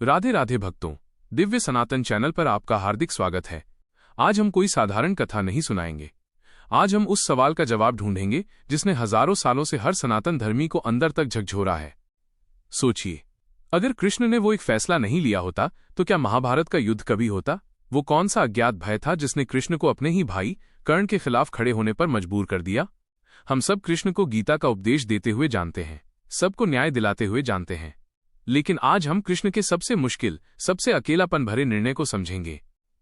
राधे राधे भक्तों, दिव्य सनातन चैनल पर आपका हार्दिक स्वागत है। आज हम कोई साधारण कथा नहीं सुनाएंगे। आज हम उस सवाल का जवाब ढूंढेंगे जिसने हजारों सालों से हर सनातन धर्मी को अंदर तक झकझोरा है। सोचिए, अगर कृष्ण ने वो एक फैसला नहीं लिया होता तो क्या महाभारत का युद्ध कभी होता? वो कौन सा अज्ञात भय था जिसने कृष्ण को अपने ही भाई कर्ण के खिलाफ खड़े होने पर मजबूर कर दिया? हम सब कृष्ण को गीता का उपदेश देते हुए जानते हैं, सबको न्याय दिलाते हुए जानते हैं, लेकिन आज हम कृष्ण के सबसे मुश्किल, सबसे अकेलापन भरे निर्णय को समझेंगे।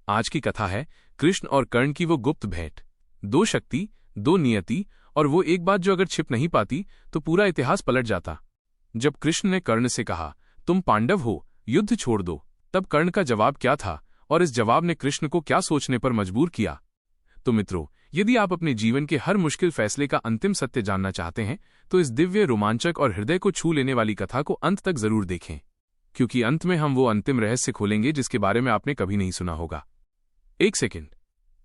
आज की कथा है कृष्ण और कर्ण की वो गुप्त भेंट। दो शक्ति, दो नियति, और वो एक बात जो अगर छिप नहीं पाती तो पूरा इतिहास पलट जाता। जब कृष्ण ने कर्ण से कहा, तुम पांडव हो, युद्ध छोड़ दो, तब कर्ण का जवाब क्या था और इस जवाब ने कृष्ण को क्या सोचने पर मजबूर किया? तो मित्रों, यदि आप अपने जीवन के हर मुश्किल फैसले का अंतिम सत्य जानना चाहते हैं तो इस दिव्य, रोमांचक और हृदय को छू लेने वाली कथा को अंत तक जरूर देखें, क्योंकि अंत में हम वो अंतिम रहस्य खोलेंगे जिसके बारे में आपने कभी नहीं सुना होगा। एक सेकंड,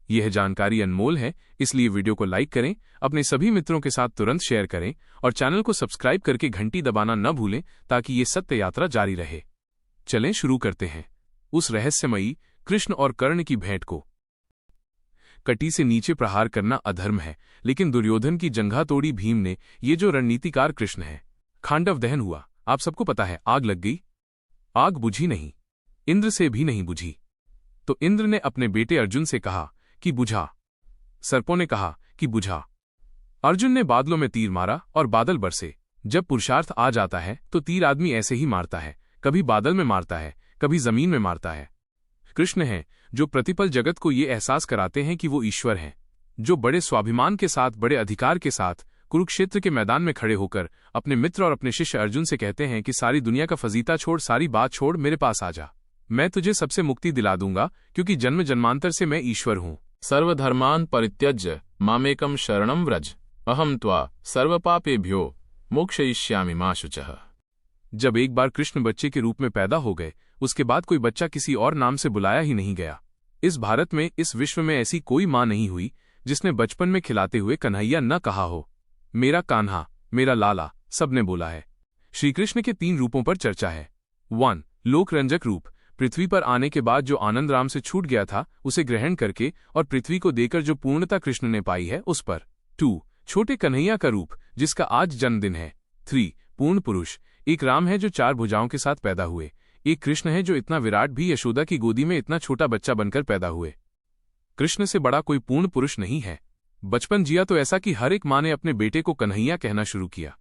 यह जानकारी अनमोल है, इसलिए वीडियो को लाइक करें, अपने सभी मित्रों के साथ तुरंत शेयर करें और चैनल को सब्सक्राइब करके घंटी दबाना न भूलें ताकि ये सत्य यात्रा जारी रहे। चलें शुरू करते हैं उस रहस्यमयी कृष्ण और कर्ण की भेंट को। कटी से नीचे प्रहार करना अधर्म है, लेकिन दुर्योधन की जंघा तोड़ी भीम ने, ये जो रणनीतिकार कृष्ण है। खांडव दहन हुआ, आप सबको पता है, आग लग गई। आग बुझी नहीं, इंद्र से भी नहीं बुझी। तो इंद्र ने अपने बेटे अर्जुन से कहा कि बुझा। सर्पों ने कहा कि बुझा। अर्जुन ने बादलों में तीर मारा और बादल बरसे। जब पुरुषार्थ आ जाता है तो तीर आदमी ऐसे ही मारता है, कभी बादल में मारता है, कभी जमीन में मारता है। कृष्ण हैं जो प्रतिपल जगत को ये एहसास कराते हैं कि वो ईश्वर हैं, जो बड़े स्वाभिमान के साथ, बड़े अधिकार के साथ कुरुक्षेत्र के मैदान में खड़े होकर अपने मित्र और अपने शिष्य अर्जुन से कहते हैं कि सारी दुनिया का फजीता छोड़, सारी बात छोड़, मेरे पास आ जा, मैं तुझे सबसे मुक्ति दिला दूंगा, क्योंकि जन्म जन्मांतर से मैं ईश्वर हूं। सर्वधर्मान् परित्यज्य मामेकं शरणं व्रज, अहं त्वा सर्वपापेभ्यो मोक्षयिष्यामि मा शुचः। जब एक बार कृष्ण बच्चे के रूप में पैदा हो गए, उसके बाद कोई बच्चा किसी और नाम से बुलाया ही नहीं गया। इस भारत में, इस विश्व में ऐसी कोई मां नहीं हुई जिसने बचपन में खिलाते हुए कन्हैया न कहा हो। मेरा कान्हा, मेरा लाला, सबने बोला है। श्रीकृष्ण के 3 रूपों पर चर्चा है। 1. लोकरंजक रूप, पृथ्वी पर आने के बाद जो आनंद राम से छूट गया था उसे ग्रहण करके और पृथ्वी को देकर जो पूर्णता कृष्ण ने पाई है उस पर। 2. छोटे कन्हैया का रूप, जिसका आज जन्मदिन है। 3. पूर्ण पुरुष, एक राम है जो 4 भुजाओं के साथ पैदा हुए, एक कृष्ण है जो इतना विराट भी यशोदा की गोदी में इतना छोटा बच्चा बनकर पैदा हुए। कृष्ण से बड़ा कोई पूर्ण पुरुष नहीं है। बचपन जिया तो ऐसा कि हर एक मां ने अपने बेटे को कन्हैया कहना शुरू किया।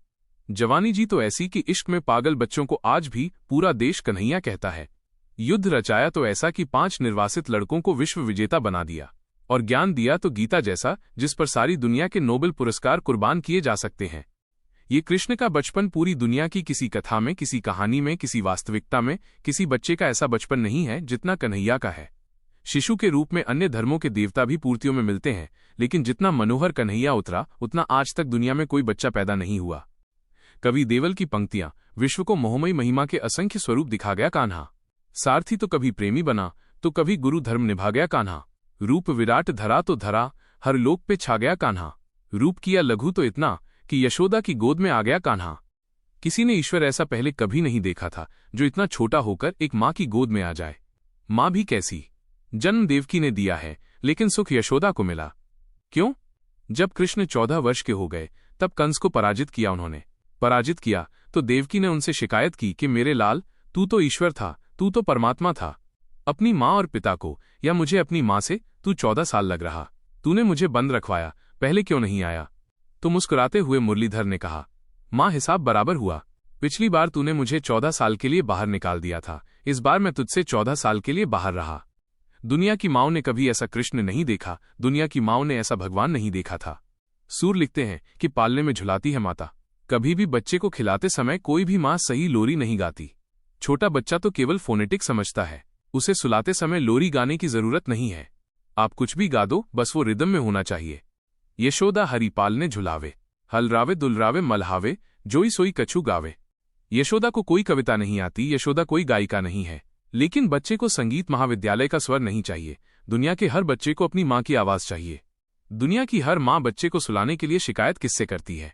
जवानी जी तो ऐसी कि इश्क में पागल बच्चों को आज भी पूरा देश कन्हैया कहता है। युद्ध रचाया तो ऐसा कि 5 निर्वासित लड़कों को विश्व विजेता बना दिया, और ज्ञान दिया तो गीता जैसा, जिस पर सारी दुनिया के नोबेल पुरस्कार कुर्बान किए जा सकते हैं। ये कृष्ण का बचपन पूरी दुनिया की किसी कथा में, किसी कहानी में, किसी वास्तविकता में, किसी बच्चे का ऐसा बचपन नहीं है जितना कन्हैया का है। शिशु के रूप में अन्य धर्मों के देवता भी पूर्तियों में मिलते हैं, लेकिन जितना मनोहर कन्हैया उतरा उतना आज तक दुनिया में कोई बच्चा पैदा नहीं हुआ। कवि देवल की पंक्तियां, विश्व को मोहमयी महिमा के असंख्य स्वरूप दिखा गया कान्हा। सारथी तो कभी प्रेमी बना, तो कभी गुरु धर्म निभा गया कान्हा। रूप विराट धरा तो धरा, हर लोक पे छा गया कान्हा। रूप किया लघु तो इतना कि यशोदा की गोद में आ गया कान्हा। किसी ने ईश्वर ऐसा पहले कभी नहीं देखा था जो इतना छोटा होकर एक मां की गोद में आ जाए। मां भी कैसी, जन्म देवकी ने दिया है, लेकिन सुख यशोदा को मिला। क्यों? जब कृष्ण 14 वर्ष के हो गए तब कंस को पराजित किया उन्होंने। पराजित किया तो देवकी ने उनसे शिकायत की कि मेरे लाल, तू तो ईश्वर था, तू तो परमात्मा था। अपनी मां और पिता को, या मुझे अपनी मां से तू 14 साल लग रहा, तूने मुझे बंद रखवाया, पहले क्यों नहीं आया? तो मुस्कुराते हुए मुरलीधर ने कहा, मां हिसाब बराबर हुआ। पिछली बार तूने मुझे 14 साल के लिए बाहर निकाल दिया था, इस बार मैं तुझसे 14 साल के लिए बाहर रहा। दुनिया की माओं ने कभी ऐसा कृष्ण नहीं देखा, दुनिया की माओं ने ऐसा भगवान नहीं देखा था। सूर लिखते हैं कि पालने में झुलाती है माता। कभी भी बच्चे को खिलाते समय कोई भी मां सही लोरी नहीं गाती। छोटा बच्चा तो केवल फोनेटिक समझता है, उसे सुलाते समय लोरी गाने की जरूरत नहीं है। आप कुछ भी गा दो, बस वो रिदम में होना चाहिए। यशोदा हरिपाल ने झुलावे, हलरावे दुलरावे मलहावे, जोई सोई कछु गावे। यशोदा को कोई कविता नहीं आती, यशोदा कोई गायिका नहीं है, लेकिन बच्चे को संगीत महाविद्यालय का स्वर नहीं चाहिए। दुनिया के हर बच्चे को अपनी मां की आवाज चाहिए। दुनिया की हर मां बच्चे को सुलाने के लिए शिकायत किससे करती है?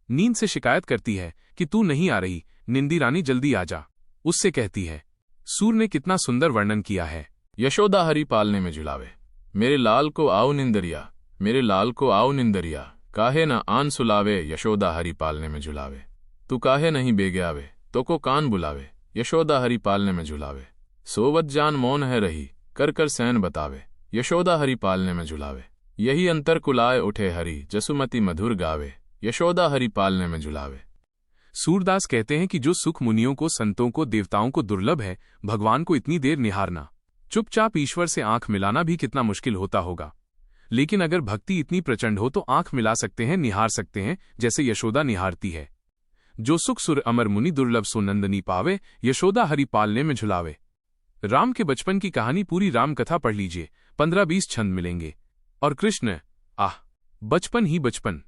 नींद से शिकायत करती है कि तू नहीं आ रही, निंदी रानी जल्दी आ जा। उससे कहती है सूर ने कितना सुंदर वर्णन किया है। यशोदा हरि पालने में झुलावे, मेरे लाल को आओ निंदरिया, मेरे लाल को आओ निंदरिया, काहे न आन सुलावे, यशोदा हरि पालने में झुलावे। तू काहे नहीं बेगे आवे, तो को कान बुलावे, यशोदा हरि पालने में झुलावे। सोवत जान मौन है रही, कर कर सैन बतावे, यशोदा हरि पालने में झुलावे। यही अंतर कुलाए उठे हरि, जसुमति मधुर गावे, यशोदा हरि पालने में झुलावे। सूरदास कहते हैं कि जो सुख मुनियों को, संतों को, देवताओं को दुर्लभ है, भगवान को इतनी देर निहारना, चुपचाप ईश्वर से आंख मिलाना भी कितना मुश्किल होता होगा। लेकिन अगर भक्ति इतनी प्रचंड हो तो आंख मिला सकते हैं, निहार सकते हैं, जैसे यशोदा निहारती है। जो सुख सुर अमर मुनि दुर्लभ सुनंदनी पावे, यशोदा हरि पालने में झुलावे। राम के बचपन की कहानी पूरी राम कथा पढ़ लीजिए, 15-20 छंद मिलेंगे। और कृष्ण, आह, बचपन ही बचपन।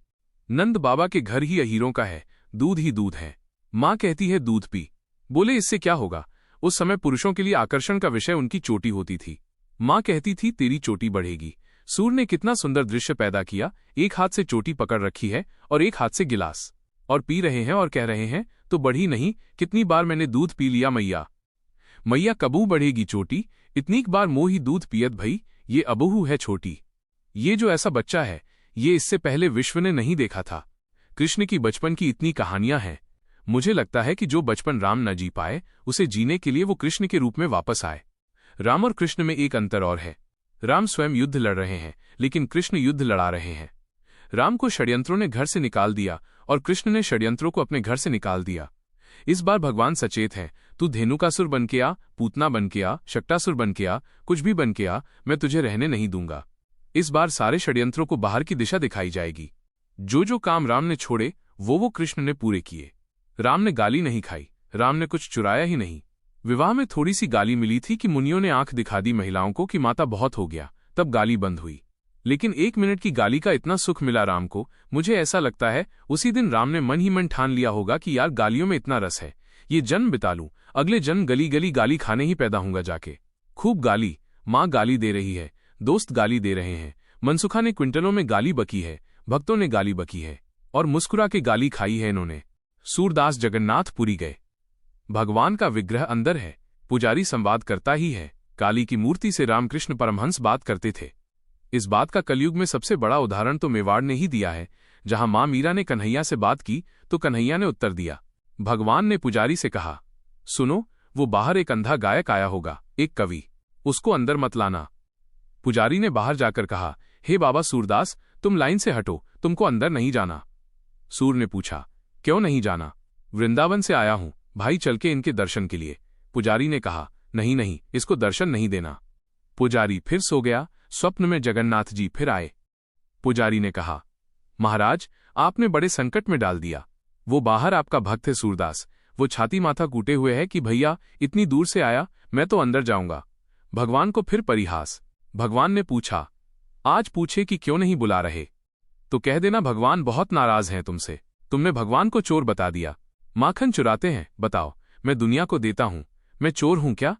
नंद बाबा के घर ही अहीरों का है, दूध ही दूध है। माँ कहती है दूध पी, बोले इससे क्या होगा। उस समय पुरुषों के लिए आकर्षण का विषय उनकी चोटी होती थी। माँ कहती थी तेरी चोटी बढ़ेगी। सूर ने कितना सुंदर दृश्य पैदा किया, एक हाथ से चोटी पकड़ रखी है और एक हाथ से गिलास, और पी रहे हैं और कह रहे हैं तो बढ़ी नहीं, कितनी बार मैंने दूध पी लिया मैया। मैया कबू बढ़ेगी चोटी, इतनी बार मोही दूध पियत भई, ये अबहू है छोटी। ये जो ऐसा बच्चा है, ये इससे पहले विश्व ने नहीं देखा था। कृष्ण की बचपन की इतनी कहानियां हैं। मुझे लगता है कि जो बचपन राम न जी पाए, उसे जीने के लिए वो कृष्ण के रूप में वापस आए। राम और कृष्ण में एक अंतर और है। राम स्वयं युद्ध लड़ रहे हैं, लेकिन कृष्ण युद्ध लड़ा रहे हैं। राम को षड्यंत्रों ने घर से निकाल दिया और कृष्ण ने षड्यंत्रों को अपने घर से निकाल दिया। इस बार भगवान सचेत हैं, तू धेनुकासुर बन के आ, पूतना बन के आ, शक्टासुर बन के आ, कुछ भी बन के आ, मैं तुझे रहने नहीं दूंगा। इस बार सारे षड्यंत्रों को बाहर की दिशा दिखाई जाएगी। जो जो काम राम ने छोड़े वो कृष्ण ने पूरे किए। राम ने गाली नहीं खाई, राम ने कुछ चुराया ही नहीं। विवाह में थोड़ी सी गाली मिली थी कि मुनियों ने आंख दिखा दी महिलाओं को कि माता बहुत हो गया, तब गाली बंद हुई। लेकिन 1 मिनट की गाली का इतना सुख मिला राम को, मुझे ऐसा लगता है उसी दिन राम ने मन ही मन ठान लिया होगा कि यार गालियों में इतना रस है, ये जन्म बिता लूं, अगले जन्म गली गली गाली खाने ही पैदा होऊंगा जाके। खूब गाली, माँ गाली दे रही है, दोस्त गाली दे रहे हैं, मनसुखा ने क्विंटलों में गाली बकी है, भक्तों ने गाली बकी है, और मुस्कुरा के गाली खाई है इन्होंने। सूरदास जगन्नाथपुरी गए। भगवान का विग्रह अंदर है, पुजारी संवाद करता ही है। काली की मूर्ति से रामकृष्ण परमहंस बात करते थे। इस बात का कलयुग में सबसे बड़ा उदाहरण तो मेवाड़ ने ही दिया है, जहां मां मीरा ने कन्हैया से बात की तो कन्हैया ने उत्तर दिया। भगवान ने पुजारी से कहा, सुनो, वो बाहर एक अंधा गायक आया होगा, एक कवि, उसको अंदर मत लाना। पुजारी ने बाहर जाकर कहा, हे बाबा सूरदास, तुम लाइन से हटो, तुमको अंदर नहीं जाना। सूर ने पूछा, क्यों नहीं जाना? वृंदावन से आया हूं भाई, चल के इनके दर्शन के लिए। पुजारी ने कहा, नहीं नहीं, इसको दर्शन नहीं देना। पुजारी फिर सो गया। स्वप्न में जगन्नाथ जी फिर आए। पुजारी ने कहा, महाराज, आपने बड़े संकट में डाल दिया। वो बाहर आपका भक्त है सूरदास, वो छाती माथा कूटे हुए है कि भैया इतनी दूर से आया, मैं तो अंदर जाऊंगा। भगवान को फिर परिहास। भगवान ने पूछा, आज पूछे कि क्यों नहीं बुला रहे, तो कह देना भगवान बहुत नाराज हैं तुमसे, तुमने भगवान को चोर बता दिया। माखन चुराते हैं, बताओ, मैं दुनिया को देता हूं, मैं चोर हूं क्या?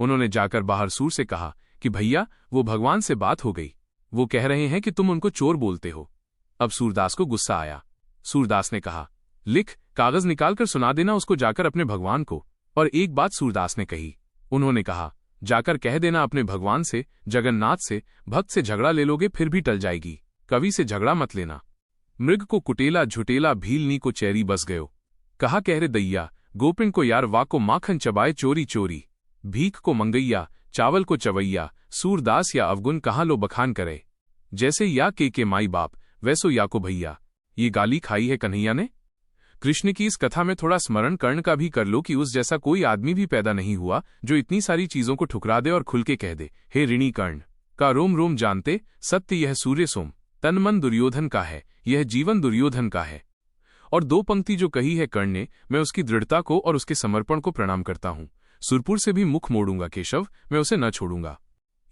उन्होंने जाकर बाहर सूर से कहा कि भैया वो भगवान से बात हो गई, वो कह रहे हैं कि तुम उनको चोर बोलते हो। अब सूरदास को गुस्सा आया। सूरदास ने कहा, लिख, कागज निकालकर सुना देना उसको जाकर अपने भगवान को। और एक बात सूरदास ने कही। उन्होंने कहा, जाकर कह देना अपने भगवान से, जगन्नाथ से, भक्त से झगड़ा ले लोगे फिर भी टल जाएगी, कवि से झगड़ा मत लेना। मृग को कुटेला झुटेला भीलनी को चेरी बस गयो। कहा कह रे दैया, गोपिन को यार वा को माखन चबाए चोरी चोरी। भीख को मंगैया, चावल को चवैया, सूरदास या अवगुण कहाँ लो बखान करे। जैसे या के माई बाप, वैसो या को भैया। ये गाली खाई है कन्हैया ने। कृष्ण की इस कथा में थोड़ा स्मरण कर्ण का भी कर लो कि उस जैसा कोई आदमी भी पैदा नहीं हुआ जो इतनी सारी चीजों को ठुकरा दे और खुल के कह दे, हे ऋणी कर्ण, का रोम रोम जानते, सत्य यह सूर्य सोम, तन मन दुर्योधन का है, यह जीवन दुर्योधन का है। और 2 पंक्ति जो कही है कर्ण ने, मैं उसकी दृढ़ता को और उसके समर्पण को प्रणाम करता हूं। सुरपुर से भी मुख मोड़ूंगा केशव, मैं उसे न छोड़ूंगा।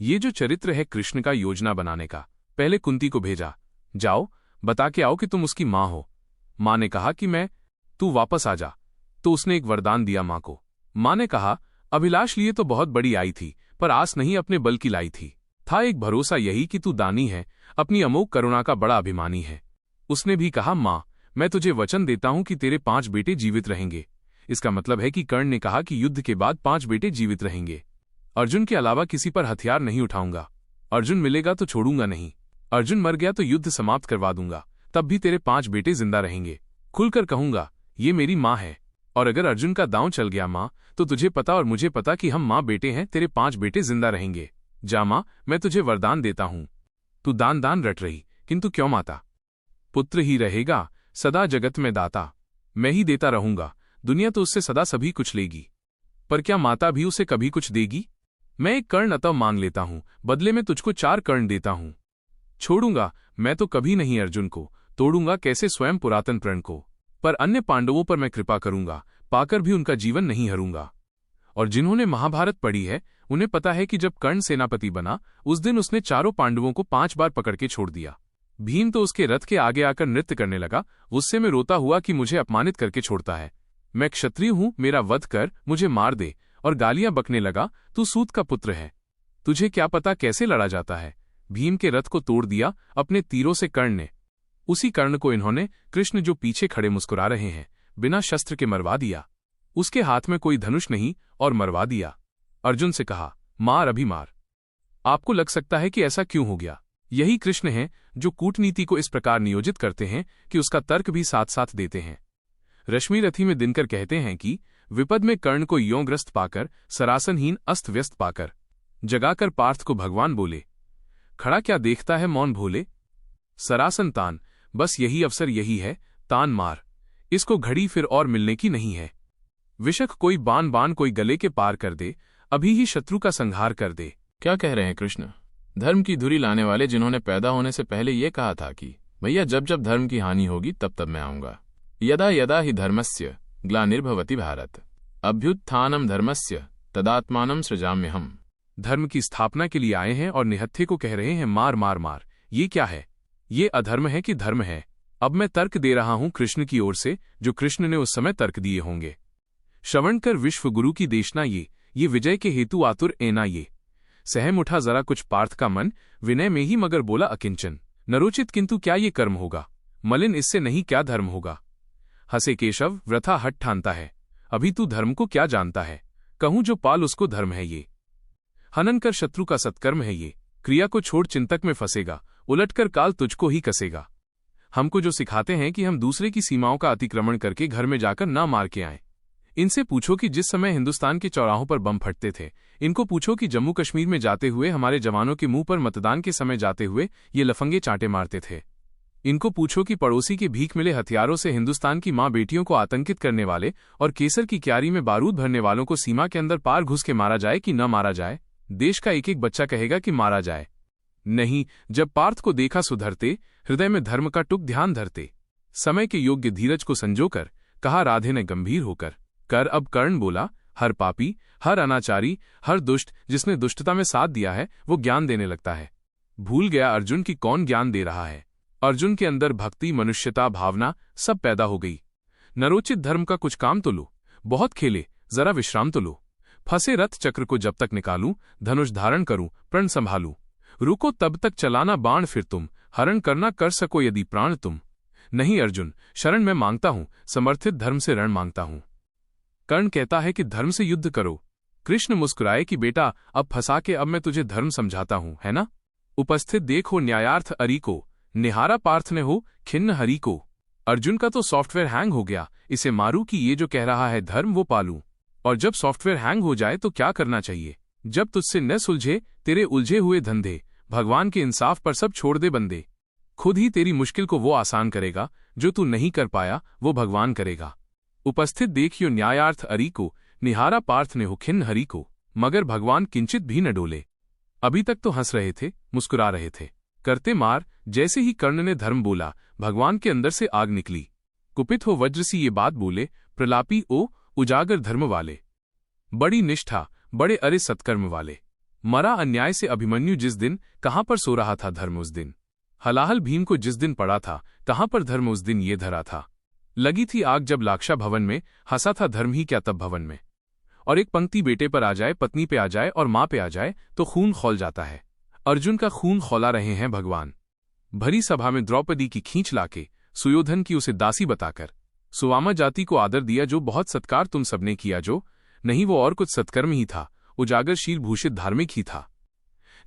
ये जो चरित्र है कृष्ण का योजना बनाने का, पहले कुंती को भेजा, जाओ बता के आओ कि तुम उसकी मां हो। मां ने कहा कि तू वापस आ जा। तो उसने एक वरदान दिया मां को। मां ने कहा, अभिलाष लिए तो बहुत बड़ी आई थी, पर आस नहीं अपने बल की लाई थी। था एक भरोसा यही कि तू दानी है, अपनी अमोघ करुणा का बड़ा अभिमानी है। उसने भी कहा, मां, मैं तुझे वचन देता हूं कि तेरे 5 बेटे जीवित रहेंगे। इसका मतलब है कि कर्ण ने कहा कि युद्ध के बाद 5 बेटे जीवित रहेंगे। अर्जुन के अलावा किसी पर हथियार नहीं उठाऊंगा। अर्जुन मिलेगा तो छोड़ूंगा नहीं। अर्जुन मर गया तो युद्ध समाप्त करवा दूंगा, तब भी तेरे 5 बेटे जिंदा रहेंगे। खुलकर कहूंगा, ये मेरी माँ है। और अगर अर्जुन का दांव चल गया माँ, तो तुझे पता और मुझे पता कि हम माँ बेटे हैं, तेरे 5 बेटे जिंदा रहेंगे। जा माँ, मैं तुझे वरदान देता हूं। तू दान दान रट रही, किंतु क्यों माता? पुत्र ही रहेगा सदा जगत में दाता। मैं ही देता रहूंगा, दुनिया तो उससे सदा सभी कुछ लेगी। पर क्या माता भी उसे कभी कुछ देगी? मैं एक कर्ण अतः मांग लेता हूं, बदले में तुझको 4 कर्ण देता हूं। छोड़ूंगा मैं तो कभी नहीं अर्जुन को, तोड़ूंगा कैसे स्वयं पुरातन प्रण को। पर अन्य पांडवों पर मैं कृपा करूंगा, पाकर भी उनका जीवन नहीं हरूंगा। और जिन्होंने महाभारत पढ़ी है, उन्हें पता है कि जब कर्ण सेनापति बना, उस दिन उसने चारों पांडवों को 5 बार पकड़ के छोड़ दिया। भीम तो उसके रथ के आगे आकर नृत्य करने लगा। उससे मैं रोता हुआ कि मुझे अपमानित करके छोड़ता है। मैं क्षत्रिय हूं, मेरा वध कर, मुझे मार दे। और गालियां बकने लगा, तू सूत का पुत्र है, तुझे क्या पता कैसे लड़ा जाता है। भीम के रथ को तोड़ दिया अपने तीरों से कर्ण ने। उसी कर्ण को इन्होंने, कृष्ण जो पीछे खड़े मुस्कुरा रहे हैं, बिना शस्त्र के मरवा दिया। उसके हाथ में कोई धनुष नहीं, और मरवा दिया। अर्जुन से कहा, मार अभी मार। आपको लग सकता है कि ऐसा क्यों हो गया। यही कृष्ण हैं जो कूटनीति को इस प्रकार नियोजित करते हैं कि उसका तर्क भी साथ साथ देते हैं। रश्मिरथी में दिनकर कहते हैं कि विपद में कर्ण को यों ग्रस्त पाकर, सरासनहीन अस्त व्यस्त पाकर, जगाकर पार्थ को भगवान बोले, खड़ा क्या देखता है मौन भोले। सरासन तान, बस यही अवसर यही है, तान मार, इसको घड़ी फिर और मिलने की नहीं है। विशक कोई बाण बाण कोई गले के पार कर दे, अभी ही शत्रु का संहार कर दे। क्या कह रहे हैं कृष्ण? धर्म की धुरी लाने वाले जिन्होंने पैदा होने से पहले ये कहा था कि भैया जब जब धर्म की हानि होगी तब तब मैं आऊंगा। यदा यदा ही धर्मस्य ग्लानिर्भवति भारत, अभ्युत्थानम धर्मस्य तदात्मानम सृजाम्यहम्। धर्म की स्थापना के लिए आए हैं और निहत्थे को कह रहे हैं मार मार मार। ये क्या है? ये अधर्म है कि धर्म है? अब मैं तर्क दे रहा हूं कृष्ण की ओर से, जो कृष्ण ने उस समय तर्क दिए होंगे। श्रवण कर विश्व गुरु की देशना ये विजय के हेतु आतुर एना ये। सहम उठा जरा कुछ पार्थ का मन, विनय में ही मगर बोला अकिंचन। नरोचित किंतु क्या ये कर्म होगा, मलिन इससे नहीं क्या धर्म होगा। हसे केशव व्रथा हट ठानता है, अभी तू धर्म को क्या जानता है। कहूं जो पाल उसको धर्म है ये, हनन कर शत्रु का सत्कर्म है ये। क्रिया को छोड़ चिंतक में फंसेगा, उलटकर काल तुझको ही कसेगा। हमको जो सिखाते हैं कि हम दूसरे की सीमाओं का अतिक्रमण करके घर में जाकर ना मार के आएं। इनसे पूछो कि जिस समय हिंदुस्तान के चौराहों पर बम फटते थे, इनको पूछो कि जम्मू कश्मीर में जाते हुए हमारे जवानों के मुंह पर मतदान के समय जाते हुए ये लफंगे चांटे मारते थे। इनको पूछो कि पड़ोसी के भीख मिले हथियारों से हिंदुस्तान की मां बेटियों को आतंकित करने वाले और केसर की क्यारी में बारूद भरने वालों को सीमा के अंदर पार घुस के मारा जाए कि न मारा जाए। देश का एक एक बच्चा कहेगा कि मारा जाए। नहीं, जब पार्थ को देखा सुधरते, हृदय में धर्म का टुक ध्यान धरते। समय के योग्य धीरज को संजोकर कहा राधे ने गंभीर होकर, कर अब कर्ण बोला, हर पापी, हर अनाचारी, हर दुष्ट जिसने दुष्टता में साथ दिया है, वो ज्ञान देने लगता है। भूल गया अर्जुन की कौन ज्ञान दे रहा है। अर्जुन के अंदर भक्ति, मनुष्यता, भावना सब पैदा हो गई। नरोचित धर्म का कुछ काम तो लो, बहुत खेले, जरा विश्राम तो लो। फंसे रथ चक्र को जब तक निकालूं, धनुष धारण करूं, प्रण संभालूं। रुको तब तक चलाना बाण फिर तुम, हरण करना कर सको यदि प्राण तुम। नहीं अर्जुन, शरण मैं मांगता हूं, समर्थित धर्म से रण मांगता हूं। कर्ण कहता है कि धर्म से युद्ध करो। कृष्ण मुस्कुराए कि बेटा अब फंसा के अब मैं तुझे धर्म समझाता हूं, है ना। उपस्थित देखो न्यायार्थ अरी को, निहारा पार्थ ने हो खिन्न हरि को। अर्जुन का तो सॉफ्टवेयर हैंग हो गया, इसे मारू कि ये जो कह रहा है धर्म वो पालूं। और जब सॉफ्टवेयर हैंग हो जाए तो क्या करना चाहिए। जब तुझसे न सुलझे तेरे उलझे हुए धंधे, भगवान के इंसाफ पर सब छोड़ दे बंदे। खुद ही तेरी मुश्किल को वो आसान करेगा, जो तू नहीं कर पाया वो भगवान करेगा। उपस्थित देखियो न्यायार्थ अरी को, निहारा पार्थ ने हो खिन्न हरि को। मगर भगवान किंचित भी न डोले। अभी तक तो हंस रहे थे, मुस्कुरा रहे थे। करते मार, जैसे ही कर्ण ने धर्म बोला, भगवान के अंदर से आग निकली। कुपित हो वज्र सी ये बात बोले, प्रलापी ओ उजागर धर्म वाले। बड़ी निष्ठा, बड़े अरे सत्कर्म वाले। मरा अन्याय से अभिमन्यु जिस दिन, कहां पर सो रहा था धर्म उस दिन। हलाहल भीम को जिस दिन पड़ा था, कहां पर धर्म उस दिन ये धरा था। लगी थी आग जब लाक्षा भवन में, हंसा था धर्म ही क्या तब भवन में। और एक पंक्ति बेटे पर आ जाए, पत्नी पे आ जाए और मां पे आ जाए तो खून खौल जाता है। अर्जुन का खून खौला रहे हैं भगवान। भरी सभा में द्रौपदी की खींच लाके, सुयोधन की उसे दासी बताकर, सुवामा जाति को आदर दिया जो, बहुत सत्कार तुम सबने किया जो, नहीं वो और कुछ सत्कर्म ही था, उजागर शील भूषित धार्मिक ही था।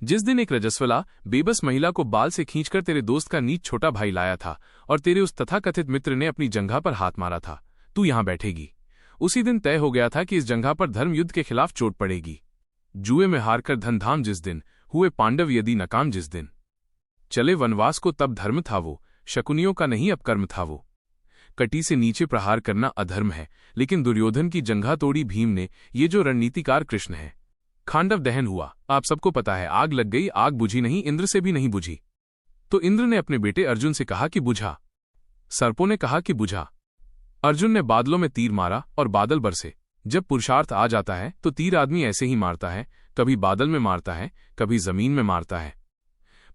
जिस दिन एक रजस्वला बेबस महिला को बाल से खींचकर तेरे दोस्त का नीच छोटा भाई लाया था और तेरे उस तथाकथित मित्र ने अपनी जंघा पर हाथ मारा था, तू यहां बैठेगी। उसी दिन तय हो गया था कि इस जंघा पर धर्म युद्ध के खिलाफ चोट पड़ेगी। जुए में हारकर धन धाम जिस दिन, हुए पांडव यदि नकाम जिस दिन। चले वनवास को तब धर्म था वो, शकुनियों का नहीं अब कर्म था वो। कटी से नीचे प्रहार करना अधर्म है, लेकिन दुर्योधन की जंघा तोड़ी भीम ने, ये जो रणनीतिकार कृष्ण है। खांडव दहन हुआ, आप सबको पता है, आग लग गई, आग बुझी नहीं, इंद्र से भी नहीं बुझी। तो इंद्र ने अपने बेटे अर्जुन से कहा कि बुझा। सर्पों ने कहा कि बुझा। अर्जुन ने बादलों में तीर मारा और बादल बरसे। जब पुरुषार्थ आ जाता है तो तीर आदमी ऐसे ही मारता है, कभी बादल में मारता है, कभी जमीन में मारता है।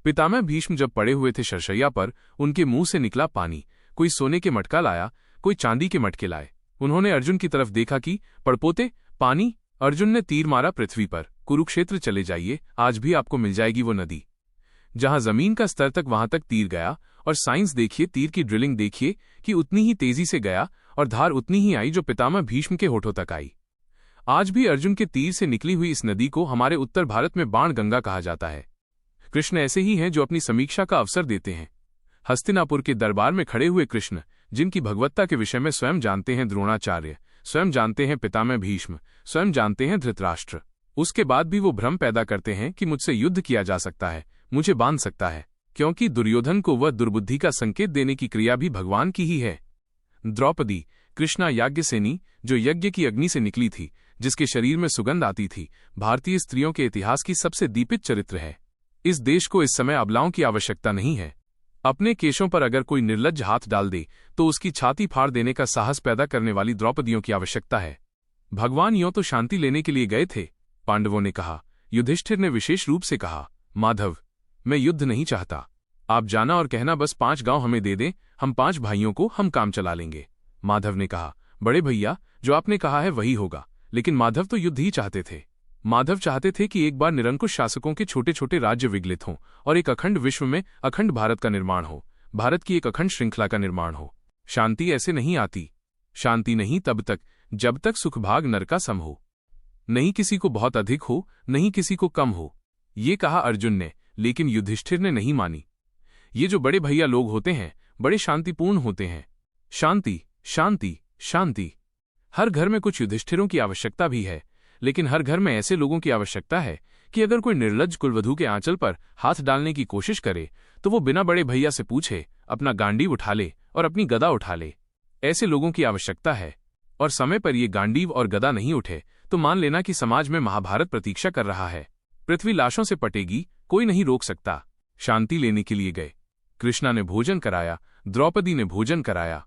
पितामह भीष्म जब पड़े हुए थे शरशैया पर, उनके मुंह से निकला पानी। कोई सोने के मटका लाया, कोई चांदी के मटके लाए। उन्होंने अर्जुन की तरफ देखा कि पड़पोते पानी। अर्जुन ने तीर मारा पृथ्वी पर, कुरुक्षेत्र चले जाइए, आज भी आपको मिल जाएगी वो नदी। जहां जमीन का स्तर तक वहां तक तीर गया, और साइंस देखिए, तीर की ड्रिलिंग देखिए कि उतनी ही तेजी से गया और धार उतनी ही आई जो पितामह भीष्म के होठों तक आई। आज भी अर्जुन के तीर से निकली हुई इस नदी को हमारे उत्तर भारत में बाण गंगा कहा जाता है। कृष्ण ऐसे ही हैं जो अपनी समीक्षा का अवसर देते हैं। हस्तिनापुर के दरबार में खड़े हुए कृष्ण, जिनकी भगवत्ता के विषय में स्वयं जानते हैं द्रोणाचार्य, स्वयं जानते हैं पितामह भीष्म, स्वयं जानते हैं धृतराष्ट्र, उसके बाद भी वो भ्रम पैदा करते हैं कि मुझसे युद्ध किया जा सकता है, मुझे बांध सकता है, क्योंकि दुर्योधन को वह दुर्बुद्धि का संकेत देने की क्रिया भी भगवान की ही है। द्रौपदी, कृष्णा याज्ञसेनी, जो यज्ञ की अग्नि से निकली थी, जिसके शरीर में सुगंध आती थी, भारतीय स्त्रियों के इतिहास की सबसे दीपित चरित्र है। इस देश को इस समय अबलाओं की आवश्यकता नहीं है। अपने केशों पर अगर कोई निर्लज्ज हाथ डाल दे तो उसकी छाती फाड़ देने का साहस पैदा करने वाली द्रौपदियों की आवश्यकता है। भगवान यों तो शांति लेने के लिए गए थे, पांडवों ने कहा। युधिष्ठिर ने विशेष रूप से कहा, माधव, मैं युद्ध नहीं चाहता, आप जाना और कहना बस 5 गांव हमें दे दें, हम 5 भाइयों को हम काम चला लेंगे। माधव ने कहा, बड़े भैया, जो आपने कहा है वही होगा। लेकिन माधव तो युद्ध ही चाहते थे। माधव चाहते थे कि एक बार निरंकुश शासकों के छोटे छोटे राज्य विगलित हों और एक अखंड विश्व में अखंड भारत का निर्माण हो, भारत की एक अखंड श्रृंखला का निर्माण हो। शांति ऐसे नहीं आती। शांति नहीं तब तक जब तक सुखभाग नर का सम हो, नहीं किसी को बहुत अधिक हो, नहीं किसी को कम हो। ये कहा अर्जुन ने, लेकिन युधिष्ठिर ने नहीं मानी। ये जो बड़े भैया लोग होते हैं बड़े शांतिपूर्ण होते हैं। शांति, शांति, शांति। हर घर में कुछ युधिष्ठिरों की आवश्यकता भी है, लेकिन हर घर में ऐसे लोगों की आवश्यकता है कि अगर कोई निर्लज्ज कुलवधू के आंचल पर हाथ डालने की कोशिश करे तो वो बिना बड़े भैया से पूछे अपना गांडीव उठा ले और अपनी गदा उठा ले। ऐसे लोगों की आवश्यकता है। और समय पर ये गांडीव और गदा नहीं उठे तो मान लेना कि समाज में महाभारत प्रतीक्षा कर रहा है। पृथ्वी लाशों से पटेगी, कोई नहीं रोक सकता। शांति लेने के लिए गए। कृष्णा ने भोजन कराया, द्रौपदी ने भोजन कराया।